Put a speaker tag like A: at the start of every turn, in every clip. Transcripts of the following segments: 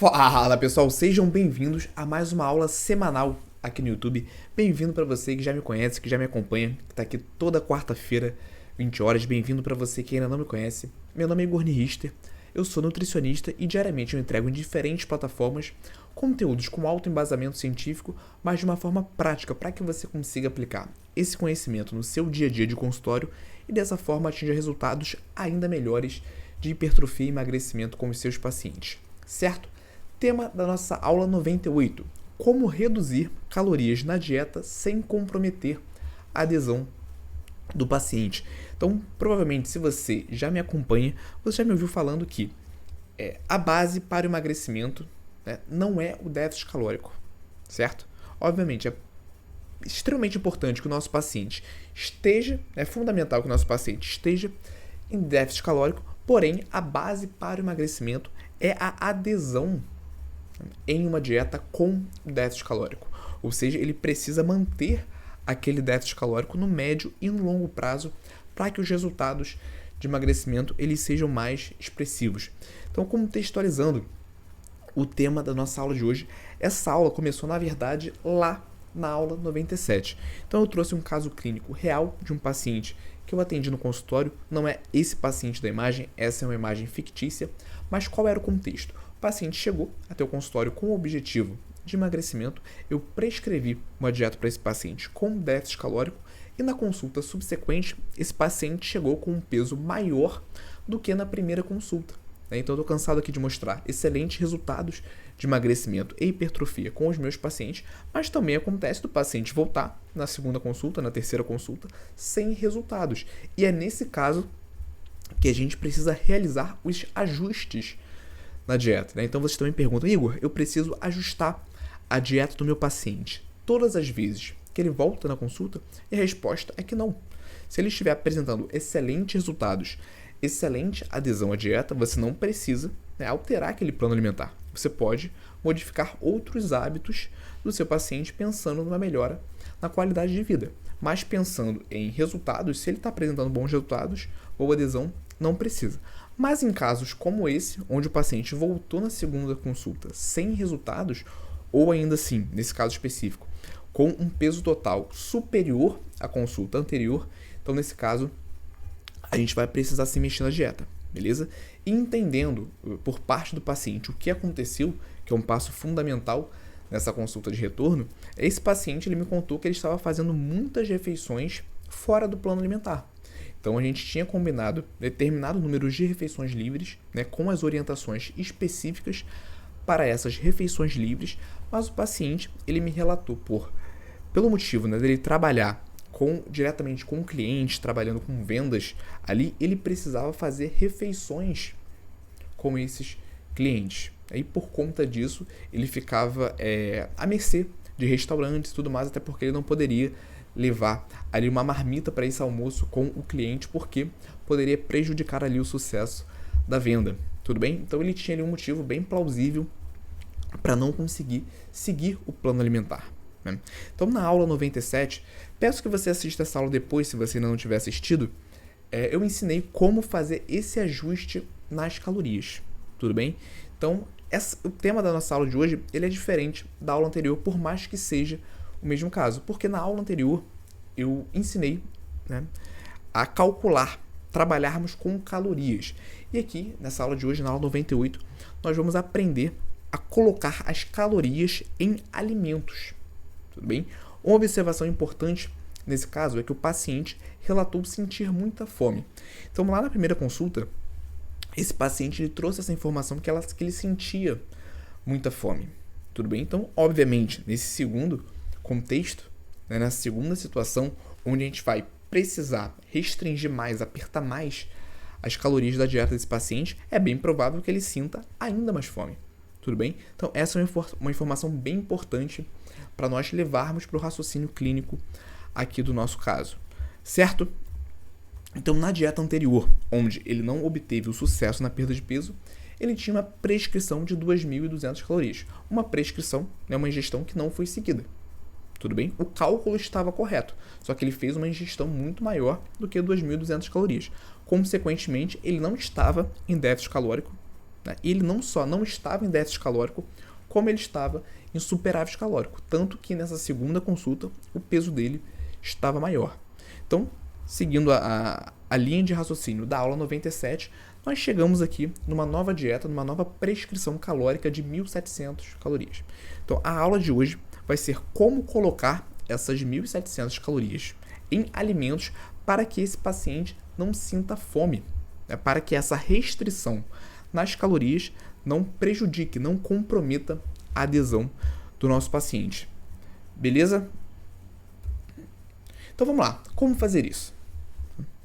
A: Fala pessoal, sejam bem-vindos a mais uma aula semanal aqui no YouTube. Bem-vindo para você que já me conhece, que já me acompanha, que tá aqui toda quarta-feira, 20 horas. Bem-vindo para você que ainda não me conhece. Meu nome é Igor Richter, eu sou nutricionista e diariamente eu entrego em diferentes plataformas conteúdos com alto embasamento científico, mas de uma forma prática para que você consiga aplicar esse conhecimento no seu dia a dia de consultório e dessa forma atinja resultados ainda melhores de hipertrofia e emagrecimento com os seus pacientes. Certo? Tema da nossa aula 98. Como reduzir calorias na dieta sem comprometer a adesão do paciente. Então, provavelmente, se você já me acompanha, você já me ouviu falando que a base para o emagrecimento, né, não é o déficit calórico, certo? Obviamente, é extremamente importante que o nosso paciente esteja, é fundamental que o nosso paciente esteja em déficit calórico, porém, a base para o emagrecimento é a adesão em uma dieta com déficit calórico. Ou seja, ele precisa manter aquele déficit calórico no médio e no longo prazo para que os resultados de emagrecimento eles sejam mais expressivos. Então, contextualizando o tema da nossa aula de hoje, essa aula começou, na verdade, lá na aula 97. Então, eu trouxe um caso clínico real de um paciente que eu atendi no consultório. Não é esse paciente da imagem, essa é uma imagem fictícia, mas qual era o contexto? O paciente chegou até o consultório com o objetivo de emagrecimento, eu prescrevi uma dieta para esse paciente com déficit calórico e na consulta subsequente, esse paciente chegou com um peso maior do que na primeira consulta. Então, eu estou cansado aqui de mostrar excelentes resultados de emagrecimento e hipertrofia com os meus pacientes, mas também acontece do paciente voltar na segunda consulta, na terceira consulta, sem resultados. E é nesse caso que a gente precisa realizar os ajustes na dieta. Então, vocês também perguntam, Igor, eu preciso ajustar a dieta do meu paciente todas as vezes que ele volta na consulta? E a resposta é que não. Se ele estiver apresentando excelentes resultados, excelente adesão à dieta, você não precisa alterar aquele plano alimentar. Você pode modificar outros hábitos do seu paciente pensando numa melhora na qualidade de vida. Mas pensando em resultados, se ele está apresentando bons resultados, boa adesão, não precisa. Mas em casos como esse, onde o paciente voltou na segunda consulta sem resultados, ou ainda assim, nesse caso específico, com um peso total superior à consulta anterior, então nesse caso, a gente vai precisar se mexer na dieta, beleza? E entendendo por parte do paciente o que aconteceu, que é um passo fundamental nessa consulta de retorno, esse paciente ele me contou que ele estava fazendo muitas refeições fora do plano alimentar. Então a gente tinha combinado determinado número de refeições livres, né, com as orientações específicas para essas refeições livres, mas o paciente ele me relatou pelo motivo, né, dele trabalhar diretamente com clientes, trabalhando com vendas ali, ele precisava fazer refeições com esses clientes. Aí por conta disso, ele ficava à mercê de restaurantes e tudo mais, até porque ele não poderia levar ali uma marmita para esse almoço com o cliente, porque poderia prejudicar ali o sucesso da venda. Tudo bem? Então ele tinha ali um motivo bem plausível para não conseguir seguir o plano alimentar. Então, na aula 97, peço que você assista essa aula depois, se você ainda não tiver assistido, eu ensinei como fazer esse ajuste nas calorias, tudo bem? Então, o tema da nossa aula de hoje, ele é diferente da aula anterior, por mais que seja o mesmo caso, porque na aula anterior, eu ensinei, né, a calcular, trabalharmos com calorias. E aqui, nessa aula de hoje, na aula 98, nós vamos aprender a colocar as calorias em alimentos. Tudo bem? Uma observação importante nesse caso é que o paciente relatou sentir muita fome. Então, lá na primeira consulta, esse paciente ele trouxe essa informação que ele sentia muita fome. Tudo bem? Então, obviamente, nesse segundo contexto, né, na segunda situação, onde a gente vai precisar restringir mais, apertar mais as calorias da dieta desse paciente, é bem provável que ele sinta ainda mais fome. Tudo bem? Então, essa é uma informação bem importante para nós levarmos para o raciocínio clínico aqui do nosso caso, certo? Então, na dieta anterior, onde ele não obteve o sucesso na perda de peso, ele tinha uma prescrição de 2.200 calorias. Uma prescrição, né, uma ingestão que não foi seguida. Tudo bem? O cálculo estava correto, só que ele fez uma ingestão muito maior do que 2.200 calorias. Consequentemente, ele não estava em déficit calórico, né? E ele não só não estava em déficit calórico, como ele estava em superávit calórico. Tanto que nessa segunda consulta, o peso dele estava maior. Então, seguindo a linha de raciocínio da aula 97, nós chegamos aqui numa nova dieta, numa nova prescrição calórica de 1.700 calorias. Então, a aula de hoje vai ser como colocar essas 1.700 calorias em alimentos para que esse paciente não sinta fome, né? Para que essa restrição nas calorias não prejudique, não comprometa a adesão do nosso paciente. Beleza? Então vamos lá, como fazer isso?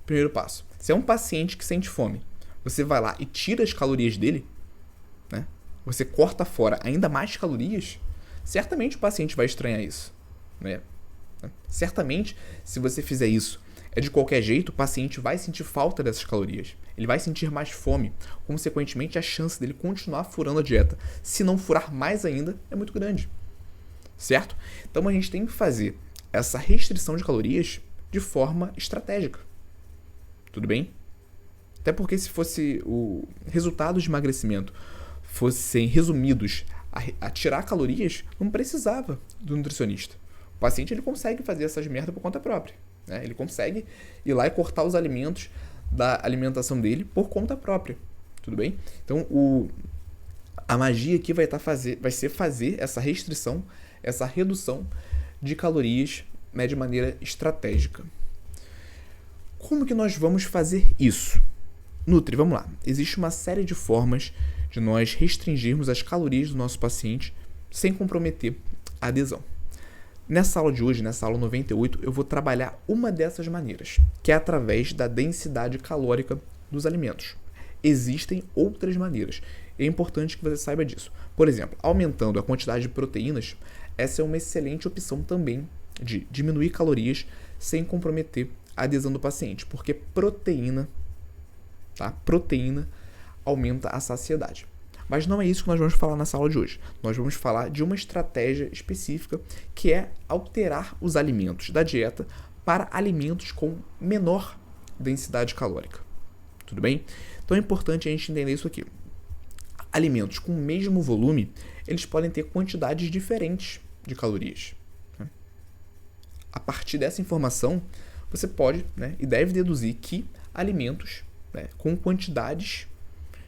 A: Primeiro passo, se é um paciente que sente fome, você vai lá e tira as calorias dele, né? Você corta fora ainda mais calorias, certamente o paciente vai estranhar isso, né? Certamente, se você fizer isso de qualquer jeito, o paciente vai sentir falta dessas calorias. Ele vai sentir mais fome. Consequentemente, a chance dele continuar furando a dieta, se não furar mais ainda, é muito grande. Certo? Então, a gente tem que fazer essa restrição de calorias de forma estratégica. Tudo bem? Até porque se fosse o resultados de emagrecimento fossem resumidos a tirar calorias, não precisava do nutricionista. O paciente ele consegue fazer essas merdas por conta própria, né? Ele consegue ir lá e cortar os alimentos da alimentação dele por conta própria. Tudo bem? Então, a magia aqui vai ser fazer essa restrição, essa redução de calorias, né, de maneira estratégica. Como que nós vamos fazer isso? Nutri, vamos lá. Existe uma série de formas de nós restringirmos as calorias do nosso paciente sem comprometer a adesão. Nessa aula de hoje, nessa aula 98, eu vou trabalhar uma dessas maneiras, que é através da densidade calórica dos alimentos. Existem outras maneiras. É importante que você saiba disso. Por exemplo, aumentando a quantidade de proteínas, essa é uma excelente opção também de diminuir calorias sem comprometer a adesão do paciente, porque proteína aumenta a saciedade. Mas não é isso que nós vamos falar nessa aula de hoje. Nós vamos falar de uma estratégia específica que é alterar os alimentos da dieta para alimentos com menor densidade calórica. Tudo bem? Então é importante a gente entender isso aqui. Alimentos com o mesmo volume, eles podem ter quantidades diferentes de calorias. A partir dessa informação, você pode, né, e deve deduzir que alimentos, né, com quantidades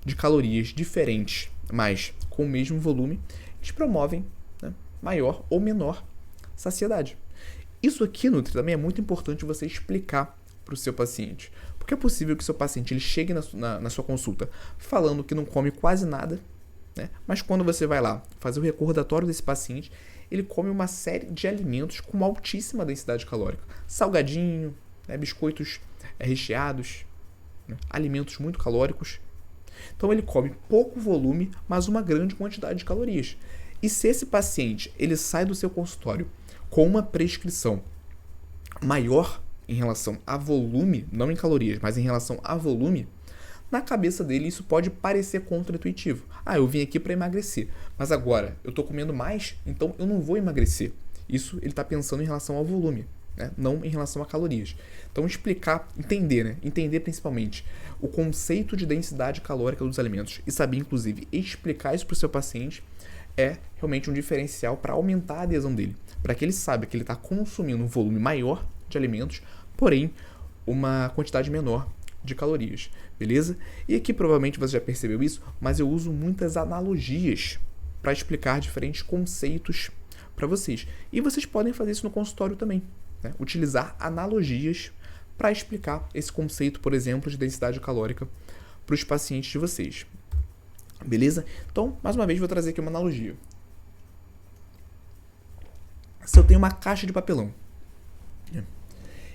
A: de calorias diferentes, mas com o mesmo volume, eles promovem, né, maior ou menor saciedade. Isso aqui, Nutri, também é muito importante você explicar para o seu paciente. Porque é possível que o seu paciente ele chegue na sua consulta falando que não come quase nada, né, mas quando você vai lá fazer o recordatório desse paciente, ele come uma série de alimentos com altíssima densidade calórica. Salgadinho, né, biscoitos recheados, né, alimentos muito calóricos. Então ele come pouco volume, mas uma grande quantidade de calorias. E se esse paciente ele sai do seu consultório com uma prescrição maior em relação a volume, não em calorias, mas em relação a volume, na cabeça dele isso pode parecer contra-intuitivo. Eu vim aqui para emagrecer, mas agora eu estou comendo mais, então eu não vou emagrecer. Isso ele está pensando em relação ao volume, né? Não em relação a calorias. Então explicar, entender, né? Entender principalmente o conceito de densidade calórica dos alimentos e saber inclusive explicar isso para o seu paciente é realmente um diferencial para aumentar a adesão dele, para que ele saiba que ele está consumindo um volume maior de alimentos, porém uma quantidade menor de calorias, beleza? E aqui provavelmente você já percebeu isso, mas eu uso muitas analogias para explicar diferentes conceitos para vocês. E vocês podem fazer isso no consultório também, né? Utilizar analogias para explicar esse conceito, por exemplo, de densidade calórica para os pacientes de vocês. Beleza? Então, mais uma vez, vou trazer aqui uma analogia. Se eu tenho uma caixa de papelão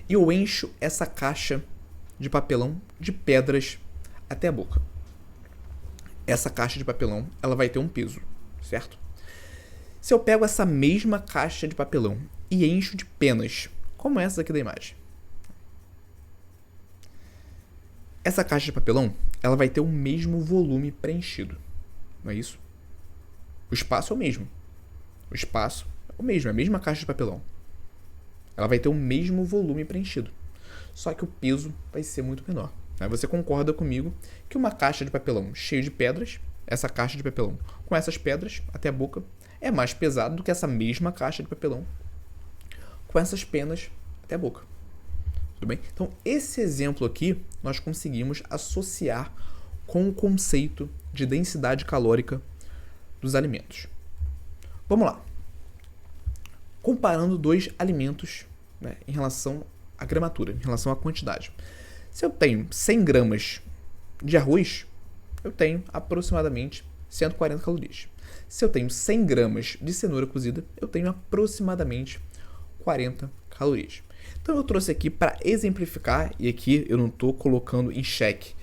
A: e eu encho essa caixa de papelão de pedras até a boca, essa caixa de papelão ela vai ter um peso, certo? Se eu pego essa mesma caixa de papelão e encho de penas, como essa aqui da imagem, essa caixa de papelão ela vai ter o mesmo volume preenchido, não é isso? O espaço é o mesmo. O espaço é o mesmo, é a mesma caixa de papelão. Ela vai ter o mesmo volume preenchido. Só que o peso vai ser muito menor. Você concorda comigo que uma caixa de papelão cheia de pedras essa caixa de papelão com essas pedras até a boca é mais pesado do que essa mesma caixa de papelão com essas penas até a boca. Tudo bem? Então, esse exemplo aqui nós conseguimos associar com o conceito de densidade calórica dos alimentos. Vamos lá. Comparando dois alimentos, né, em relação à gramatura, em relação à quantidade. Se eu tenho 100 gramas de arroz, eu tenho aproximadamente 140 calorias. Se eu tenho 100 gramas de cenoura cozida, eu tenho aproximadamente 40 calorias. Então eu trouxe aqui para exemplificar, e aqui eu não estou colocando em xeque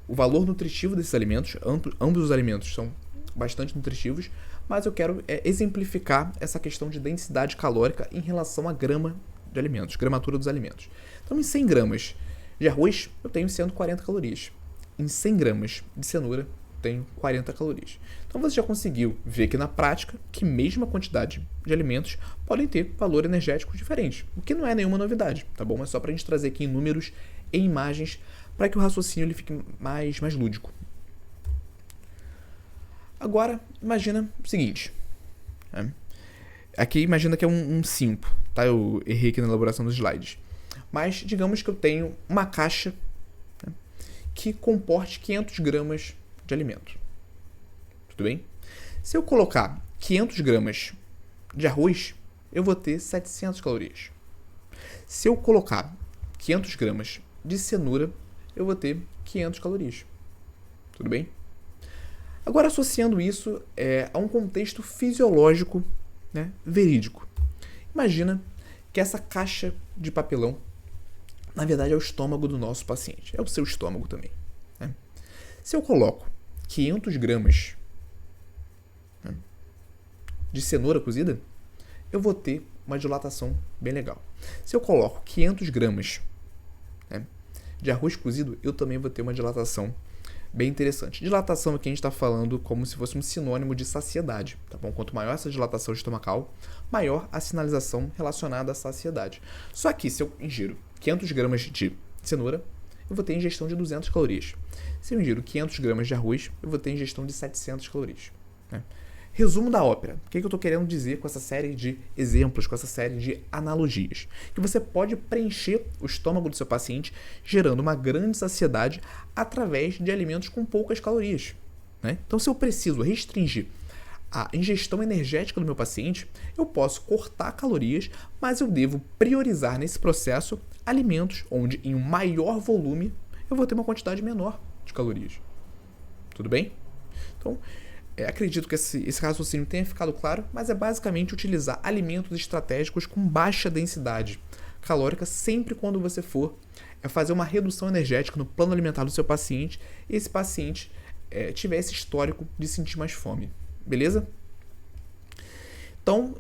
A: o valor nutritivo desses alimentos. Ambos os alimentos são bastante nutritivos, mas eu quero exemplificar essa questão de densidade calórica em relação a grama de alimentos, gramatura dos alimentos. Então, em 100 gramas de arroz, eu tenho 140 calorias. Em 100 gramas de cenoura, eu tenho 40 calorias. Então, você já conseguiu ver aqui na prática que mesma quantidade de alimentos podem ter valor energético diferente, o que não é nenhuma novidade, tá bom? É só para a gente trazer aqui em números e imagens para que o raciocínio ele fique mais lúdico. Agora, imagina o seguinte. Né? Aqui, imagina que é um 5, tá? Eu errei aqui na elaboração dos slides. Mas, digamos que eu tenho uma caixa, né, que comporte 500 gramas de alimento. Tudo bem? Se eu colocar 500 gramas de arroz, eu vou ter 700 calorias. Se eu colocar 500 gramas de cenoura, eu vou ter 500 calorias. Tudo bem? Agora, associando isso a um contexto fisiológico, né, verídico. Imagina que essa caixa de papelão, na verdade, é o estômago do nosso paciente. É o seu estômago também. Né? Se eu coloco 500 gramas, né, de cenoura cozida, eu vou ter uma dilatação bem legal. Se eu coloco 500 gramas, né, de arroz cozido, eu também vou ter uma dilatação bem interessante. Dilatação aqui a gente está falando como se fosse um sinônimo de saciedade, tá bom? Quanto maior essa dilatação estomacal, maior a sinalização relacionada à saciedade. Só que se eu ingiro 500 gramas de cenoura, eu vou ter ingestão de 200 calorias. Se eu ingiro 500 gramas de arroz, eu vou ter ingestão de 700 calorias. Né? Resumo da ópera. O que eu estou querendo dizer com essa série de exemplos, com essa série de analogias? Que você pode preencher o estômago do seu paciente gerando uma grande saciedade através de alimentos com poucas calorias. Né? Então, se eu preciso restringir a ingestão energética do meu paciente, eu posso cortar calorias, mas eu devo priorizar nesse processo alimentos onde, em um maior volume, eu vou ter uma quantidade menor de calorias. Tudo bem? Então, acredito que esse raciocínio tenha ficado claro, mas é basicamente utilizar alimentos estratégicos com baixa densidade calórica sempre quando você for fazer uma redução energética no plano alimentar do seu paciente e esse paciente tiver esse histórico de sentir mais fome. Beleza? Então,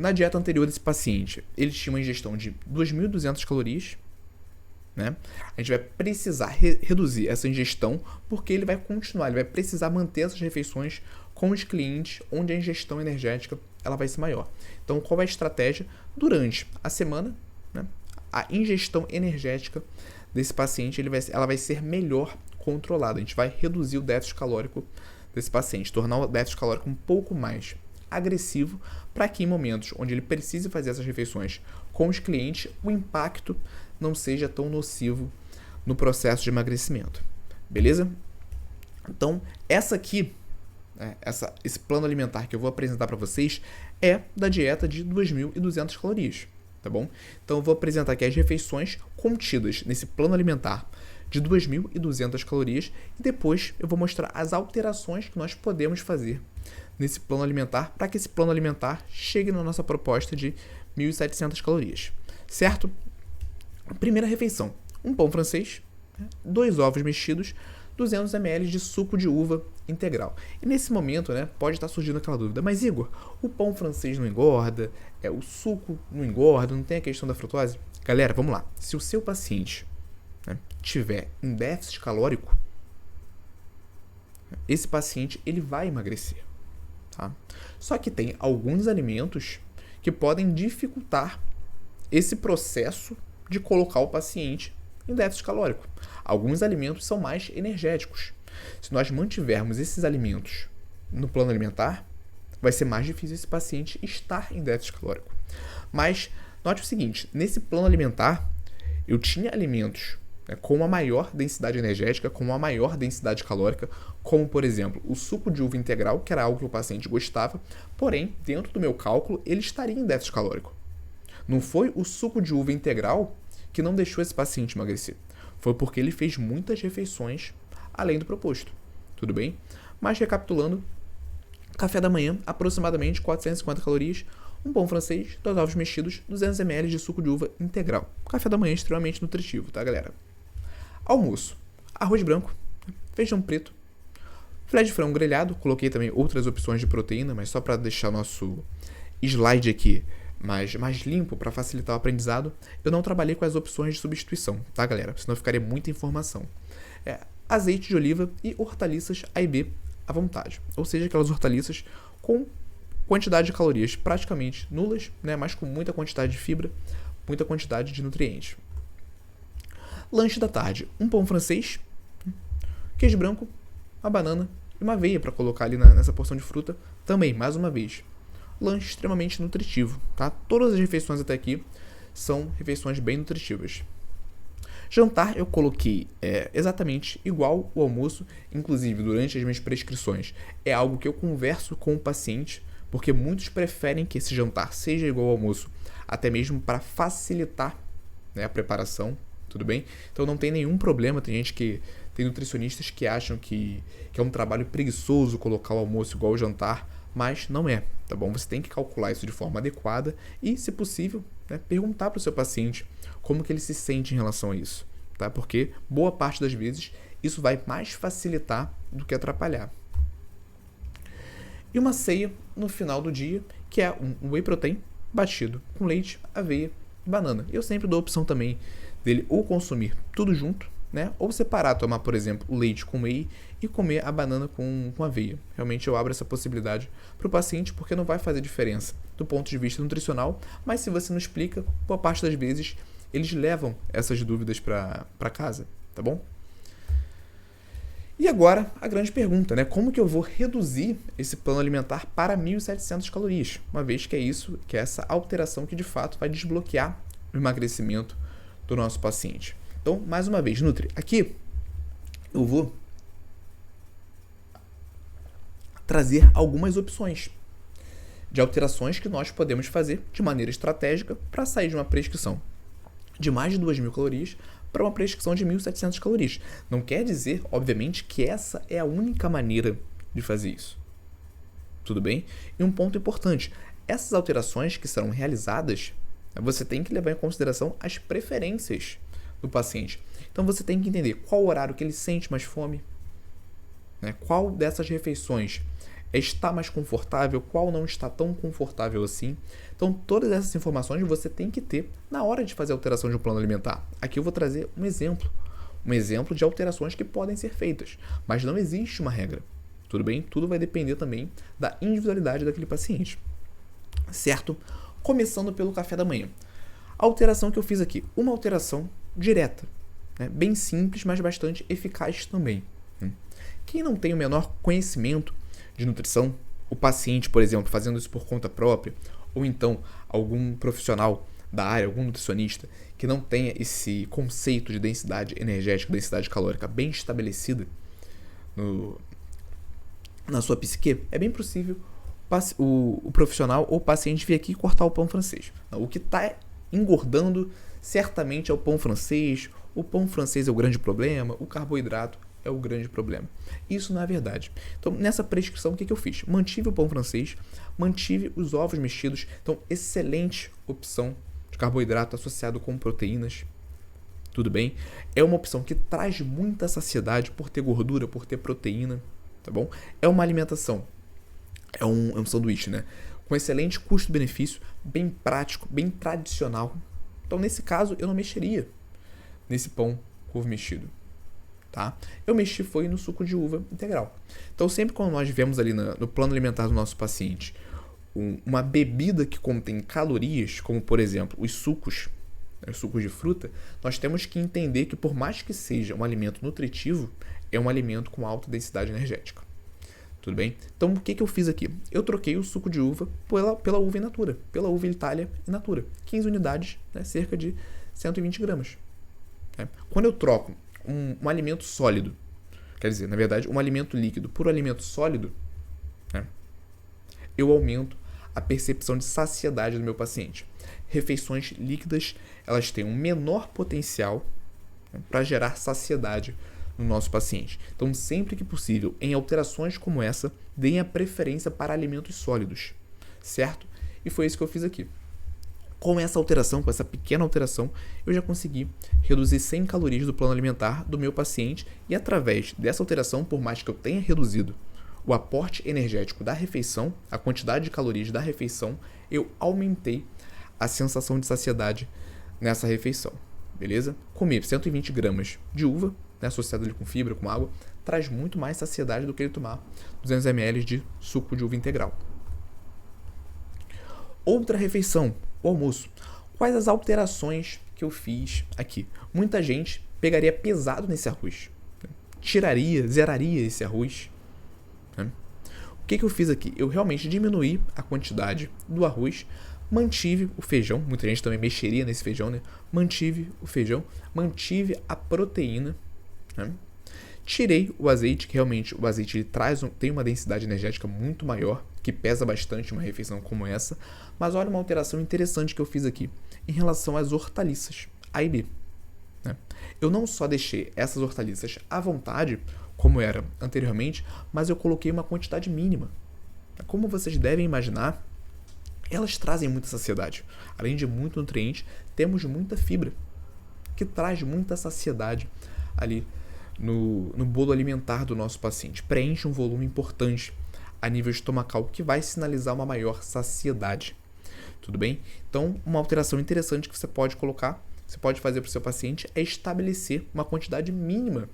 A: na dieta anterior desse paciente, ele tinha uma ingestão de 2.200 calorias. Né? A gente vai precisar reduzir essa ingestão porque ele vai continuar, ele vai precisar manter essas refeições com os clientes onde a ingestão energética ela vai ser maior. Então, qual é a estratégia? Durante a semana, né, a ingestão energética desse paciente ela vai ser melhor controlada. A gente vai reduzir o déficit calórico desse paciente, tornar o déficit calórico um pouco mais agressivo para que em momentos onde ele precise fazer essas refeições com os clientes, o impacto não seja tão nocivo no processo de emagrecimento. Beleza? Então, esse plano alimentar que eu vou apresentar para vocês é da dieta de 2.200 calorias, tá bom? Então, eu vou apresentar aqui as refeições contidas nesse plano alimentar de 2.200 calorias e depois eu vou mostrar as alterações que nós podemos fazer nesse plano alimentar para que esse plano alimentar chegue na nossa proposta de 1.700 calorias, certo? Primeira refeição, um pão francês, 2 ovos mexidos, 200 ml de suco de uva integral. E nesse momento, né, pode estar surgindo aquela dúvida, mas Igor, o pão francês não engorda, o suco não engorda, não tem a questão da frutose? Galera, vamos lá. Se o seu paciente, né, tiver em déficit calórico, esse paciente ele vai emagrecer. Tá? Só que tem alguns alimentos que podem dificultar esse processo de colocar o paciente em déficit calórico. Alguns alimentos são mais energéticos. Se nós mantivermos esses alimentos no plano alimentar, vai ser mais difícil esse paciente estar em déficit calórico. Mas note o seguinte, nesse plano alimentar, eu tinha alimentos, né, com uma maior densidade energética, com uma maior densidade calórica, como, por exemplo, o suco de uva integral, que era algo que o paciente gostava, porém, dentro do meu cálculo, ele estaria em déficit calórico. Não foi o suco de uva integral que não deixou esse paciente emagrecer. Foi porque ele fez muitas refeições além do proposto. Tudo bem? Mas recapitulando, café da manhã, aproximadamente 450 calorias, um pão francês, 2 ovos mexidos, 200 ml de suco de uva integral. Café da manhã é extremamente nutritivo, tá, galera? Almoço, arroz branco, feijão preto, filé de frango grelhado, coloquei também outras opções de proteína, mas só para deixar nosso slide aqui mais limpo, para facilitar o aprendizado, eu não trabalhei com as opções de substituição, tá, galera? Senão ficaria muita informação. Azeite de oliva e hortaliças A e B à vontade, ou seja, aquelas hortaliças com quantidade de calorias praticamente nulas, né, mas com muita quantidade de fibra, muita quantidade de nutrientes. Lanche da tarde, um pão francês, queijo branco, uma banana e uma aveia para colocar ali nessa porção de fruta, também, mais uma vez. Lanche extremamente nutritivo, tá? Todas as refeições até aqui são refeições bem nutritivas. Jantar eu coloquei exatamente igual o almoço, inclusive durante as minhas prescrições. É algo que eu converso com o paciente, porque muitos preferem que esse jantar seja igual ao almoço, até mesmo para facilitar, né, a preparação, tudo bem? Então não tem nenhum problema, tem nutricionistas que acham que é um trabalho preguiçoso colocar o almoço igual ao jantar, mas não é, tá bom? Você tem que calcular isso de forma adequada e, se possível, né, perguntar para o seu paciente como que ele se sente em relação a isso, tá? Porque boa parte das vezes isso vai mais facilitar do que atrapalhar. E uma ceia no final do dia, que é um whey protein batido com leite, aveia e banana. Eu sempre dou a opção também dele ou consumir tudo junto, né? Ou separar, tomar, por exemplo, o leite com whey e comer a banana com aveia. Realmente eu abro essa possibilidade para o paciente porque não vai fazer diferença do ponto de vista nutricional, mas se você não explica, boa parte das vezes eles levam essas dúvidas para casa, tá bom? E agora, a grande pergunta, né? Como que eu vou reduzir esse plano alimentar para 1.700 calorias? Uma vez que é essa alteração que de fato vai desbloquear o emagrecimento do nosso paciente. Então, mais uma vez, Nutri, aqui eu vou trazer algumas opções de alterações que nós podemos fazer de maneira estratégica para sair de uma prescrição de mais de 2.000 calorias para uma prescrição de 1.700 calorias. Não quer dizer, obviamente, que essa é a única maneira de fazer isso. Tudo bem? E um ponto importante, essas alterações que serão realizadas, você tem que levar em consideração as preferências do paciente. Então você tem que entender qual horário que ele sente mais fome, né? Qual dessas refeições está mais confortável, qual não está tão confortável assim. Então todas essas informações você tem que ter na hora de fazer a alteração de um plano alimentar. Aqui eu vou trazer um exemplo de alterações que podem ser feitas, mas não existe uma regra. Tudo bem? Tudo vai depender também da individualidade daquele paciente. Certo? Começando pelo café da manhã. A alteração que eu fiz aqui, uma alteração direta, né? Bem simples, mas bastante eficaz também. Quem não tem o menor conhecimento de nutrição, o paciente, por exemplo, fazendo isso por conta própria, ou então algum profissional da área, algum nutricionista, que não tenha esse conceito de densidade energética, densidade calórica bem estabelecida na sua psique, é bem possível o profissional ou o paciente vir aqui e cortar o pão francês. O que está engordando certamente é o pão francês é o grande problema, o carboidrato é o grande problema. Isso não é verdade. Então, nessa prescrição, o que eu fiz? Mantive o pão francês, mantive os ovos mexidos. Então, excelente opção de carboidrato associado com proteínas. Tudo bem? É uma opção que traz muita saciedade por ter gordura, por ter proteína. Tá bom? É uma alimentação. É um sanduíche, né? Com excelente custo-benefício, bem prático, bem tradicional. Então, nesse caso, eu não mexeria nesse pão com ovo mexido. Tá? Eu mexi foi no suco de uva integral. Então, sempre quando nós vemos ali no plano alimentar do nosso paciente uma bebida que contém calorias, como por exemplo os sucos de fruta, nós temos que entender que por mais que seja um alimento nutritivo, é um alimento com alta densidade energética. Tudo bem? Então, o que eu fiz aqui? Eu troquei o suco de uva pela uva in natura, pela uva Itália in natura. 15 unidades, né, cerca de 120 gramas. Né? Quando eu troco um alimento sólido, quer dizer, na verdade, um alimento líquido por um alimento sólido, né, eu aumento a percepção de saciedade do meu paciente. Refeições líquidas, elas têm um menor potencial, né, para gerar saciedade no nosso paciente. Então, sempre que possível, em alterações como essa, deem a preferência para alimentos sólidos, certo? E foi isso que eu fiz aqui. Com essa alteração, com essa pequena alteração, eu já consegui reduzir 100 calorias do plano alimentar do meu paciente e através dessa alteração, por mais que eu tenha reduzido o aporte energético da refeição, a quantidade de calorias da refeição, eu aumentei a sensação de saciedade nessa refeição, beleza? Comer 120 gramas de uva, né, associado ali com fibra, com água, traz muito mais saciedade do que ele tomar 200 ml de suco de uva integral. Outra refeição, o almoço. Quais as alterações que eu fiz aqui? Muita gente pegaria pesado nesse arroz, né? Zeraria esse arroz. Né? O que eu fiz aqui? Eu realmente diminuí a quantidade do arroz, mantive o feijão, muita gente também mexeria nesse feijão, né? Mantive o feijão, mantive a proteína, né? Tirei o azeite, que realmente o azeite ele tem uma densidade energética muito maior, que pesa bastante uma refeição como essa. Mas olha uma alteração interessante que eu fiz aqui em relação às hortaliças A e B. Né? Eu não só deixei essas hortaliças à vontade, como era anteriormente, mas eu coloquei uma quantidade mínima. Como vocês devem imaginar, elas trazem muita saciedade. Além de muito nutriente, temos muita fibra, que traz muita saciedade ali no bolo alimentar do nosso paciente. Preenche um volume importante a nível estomacal, que vai sinalizar uma maior saciedade. Tudo bem? Então, uma alteração interessante que você pode colocar, você pode fazer para o seu paciente, é estabelecer uma quantidade mínima,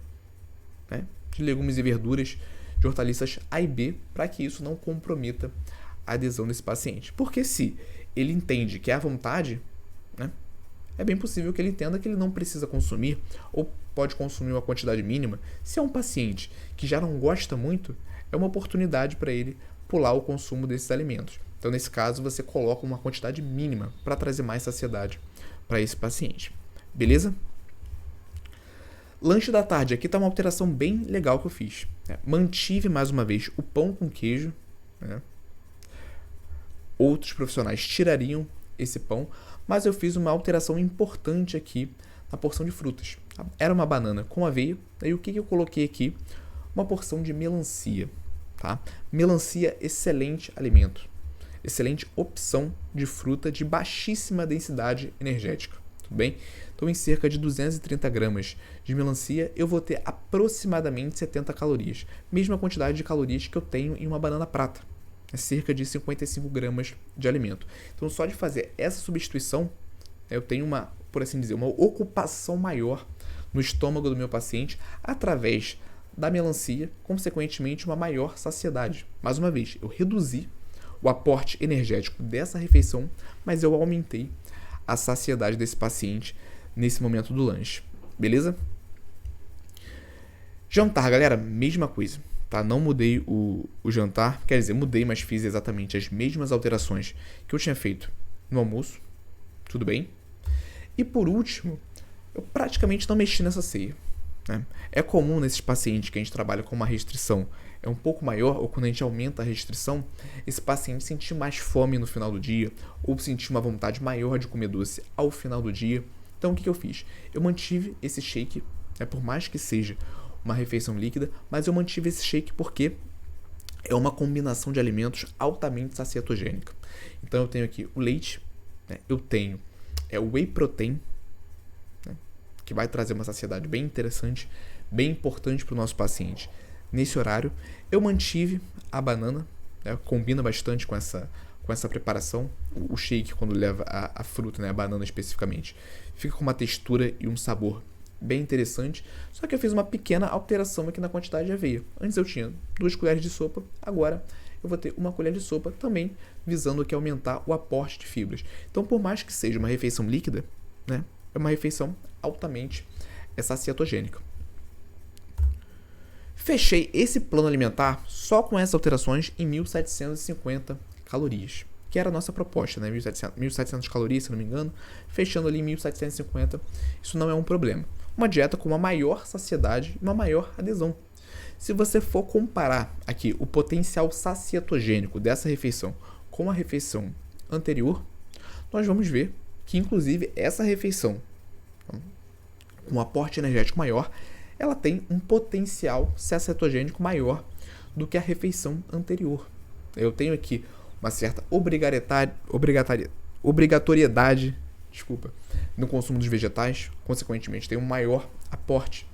A: né, de legumes e verduras, de hortaliças A e B, para que isso não comprometa a adesão desse paciente. Porque se ele entende que é à vontade, né, é bem possível que ele entenda que ele não precisa consumir, ou pode consumir uma quantidade mínima. Se é um paciente que já não gosta muito, é uma oportunidade para ele pular o consumo desses alimentos. Então, nesse caso, você coloca uma quantidade mínima para trazer mais saciedade para esse paciente. Beleza? Lanche da tarde. Aqui está uma alteração bem legal que eu fiz. Mantive, mais uma vez, o pão com queijo. Né? Outros profissionais tirariam esse pão, mas eu fiz uma alteração importante aqui na porção de frutas. Era uma banana com aveia, e o que eu coloquei aqui? Uma porção de melancia. Tá? Melancia, excelente alimento. Excelente opção de fruta de baixíssima densidade energética. Tudo bem? Então, em cerca de 230 gramas de melancia, eu vou ter aproximadamente 70 calorias. Mesma quantidade de calorias que eu tenho em uma banana prata. É cerca de 55 gramas de alimento. Então, só de fazer essa substituição, eu tenho uma, por assim dizer, uma ocupação maior no estômago do meu paciente através da melancia, consequentemente uma maior saciedade. Mais uma vez, eu reduzi o aporte energético dessa refeição, mas eu aumentei a saciedade desse paciente nesse momento do lanche. Beleza? Jantar, galera, mesma coisa. Tá? Não mudei o jantar, quer dizer, mudei, mas fiz exatamente as mesmas alterações que eu tinha feito no almoço. Tudo bem? E por último, eu praticamente não mexi nessa ceia. Né? É comum nesses pacientes que a gente trabalha com uma restrição é um pouco maior, ou quando a gente aumenta a restrição, esse paciente sentir mais fome no final do dia, ou sentir uma vontade maior de comer doce ao final do dia. Então, o que eu fiz? Eu mantive esse shake, né, por mais que seja uma refeição líquida, mas eu mantive esse shake porque é uma combinação de alimentos altamente sacietogênica. Então, eu tenho aqui o leite, né, eu tenho o whey protein, né, que vai trazer uma saciedade bem interessante, bem importante para o nosso paciente. Nesse horário, eu mantive a banana, né, combina bastante com essa preparação. O shake, quando leva a fruta, né, a banana especificamente, fica com uma textura e um sabor bem interessante. Só que eu fiz uma pequena alteração aqui na quantidade de aveia. Antes eu tinha 2 colheres de sopa, agora eu vou ter 1 colher de sopa, também visando aqui aumentar o aporte de fibras. Então, por mais que seja uma refeição líquida, né, é uma refeição altamente sacietogênica. Fechei esse plano alimentar só com essas alterações em 1.750 calorias, que era a nossa proposta, né? 1.700 calorias, se não me engano, fechando ali em 1.750, isso não é um problema. Uma dieta com uma maior saciedade e uma maior adesão. Se você for comparar aqui o potencial sacietogênico dessa refeição com a refeição anterior, nós vamos ver que, inclusive, essa refeição com um aporte energético maior, ela tem um potencial sacietogênico maior do que a refeição anterior. Eu tenho aqui uma certa obrigatoriedade no consumo dos vegetais, consequentemente tem um maior aporte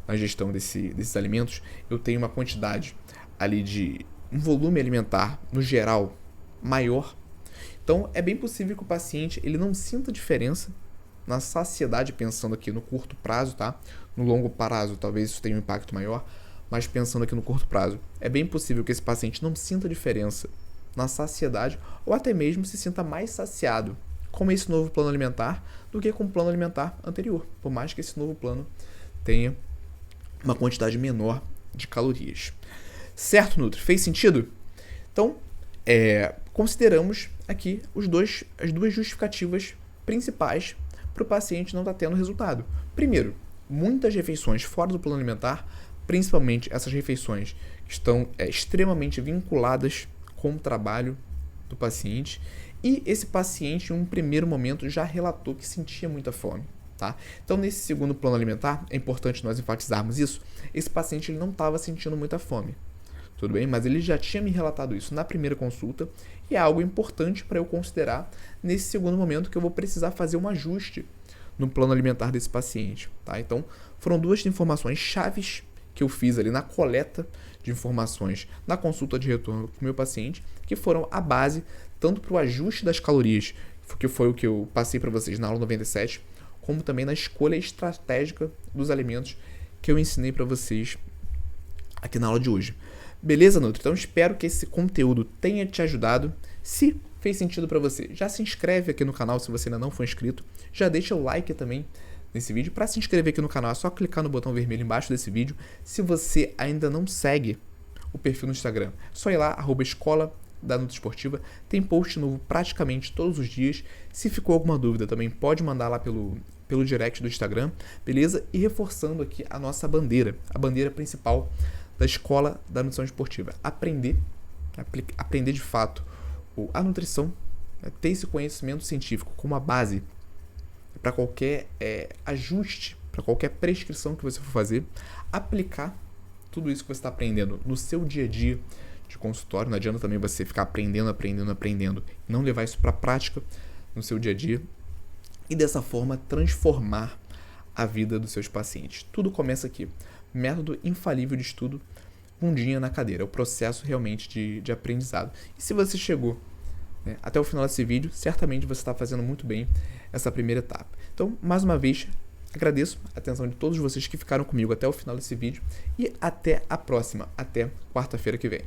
A: na gestão desses alimentos. Eu tenho uma quantidade ali de um volume alimentar no geral maior. Então é bem possível que o paciente ele não sinta diferença na saciedade, pensando aqui no curto prazo, tá? No longo prazo talvez isso tenha um impacto maior, mas pensando aqui no curto prazo, é bem possível que esse paciente não sinta diferença na saciedade ou até mesmo se sinta mais saciado com esse novo plano alimentar do que com o plano alimentar anterior, por mais que esse novo plano tenha uma quantidade menor de calorias. Certo, Nutri? Fez sentido? Então, consideramos aqui as duas justificativas principais para o paciente não estar tendo resultado. Primeiro, muitas refeições fora do plano alimentar, principalmente essas refeições que estão extremamente vinculadas com o trabalho do paciente, e esse paciente, em um primeiro momento, já relatou que sentia muita fome. Tá? Então, nesse segundo plano alimentar, é importante nós enfatizarmos isso, esse paciente ele não estava sentindo muita fome, tudo bem? Mas ele já tinha me relatado isso na primeira consulta, e é algo importante para eu considerar nesse segundo momento que eu vou precisar fazer um ajuste no plano alimentar desse paciente. Tá? Então, foram duas informações chaves que eu fiz ali na coleta de informações na consulta de retorno com o meu paciente, que foram a base tanto para o ajuste das calorias, que foi o que eu passei para vocês na aula 97, como também na escolha estratégica dos alimentos que eu ensinei para vocês aqui na aula de hoje. Beleza, Nutri? Então espero que esse conteúdo tenha te ajudado. Se fez sentido para você, já se inscreve aqui no canal se você ainda não for inscrito. Já deixa o like também nesse vídeo. Para se inscrever aqui no canal é só clicar no botão vermelho embaixo desse vídeo. Se você ainda não segue o perfil no Instagram, é só ir lá, @escola da Nutri Esportiva. Tem post novo praticamente todos os dias. Se ficou alguma dúvida também pode mandar lá pelo direct do Instagram, beleza? E reforçando aqui a nossa bandeira, a bandeira principal da Escola da Nutrição Esportiva. Aprender de fato a nutrição, ter esse conhecimento científico como a base para qualquer ajuste, para qualquer prescrição que você for fazer, aplicar tudo isso que você está aprendendo no seu dia a dia de consultório. Não adianta também você ficar aprendendo e não levar isso para a prática no seu dia a dia e dessa forma transformar a vida dos seus pacientes. Tudo começa aqui. Método infalível de estudo, bundinha na cadeira. É o processo realmente de aprendizado. E se você chegou até o final desse vídeo, certamente você está fazendo muito bem essa primeira etapa. Então, mais uma vez, agradeço a atenção de todos vocês que ficaram comigo até o final desse vídeo e até a próxima, até quarta-feira que vem.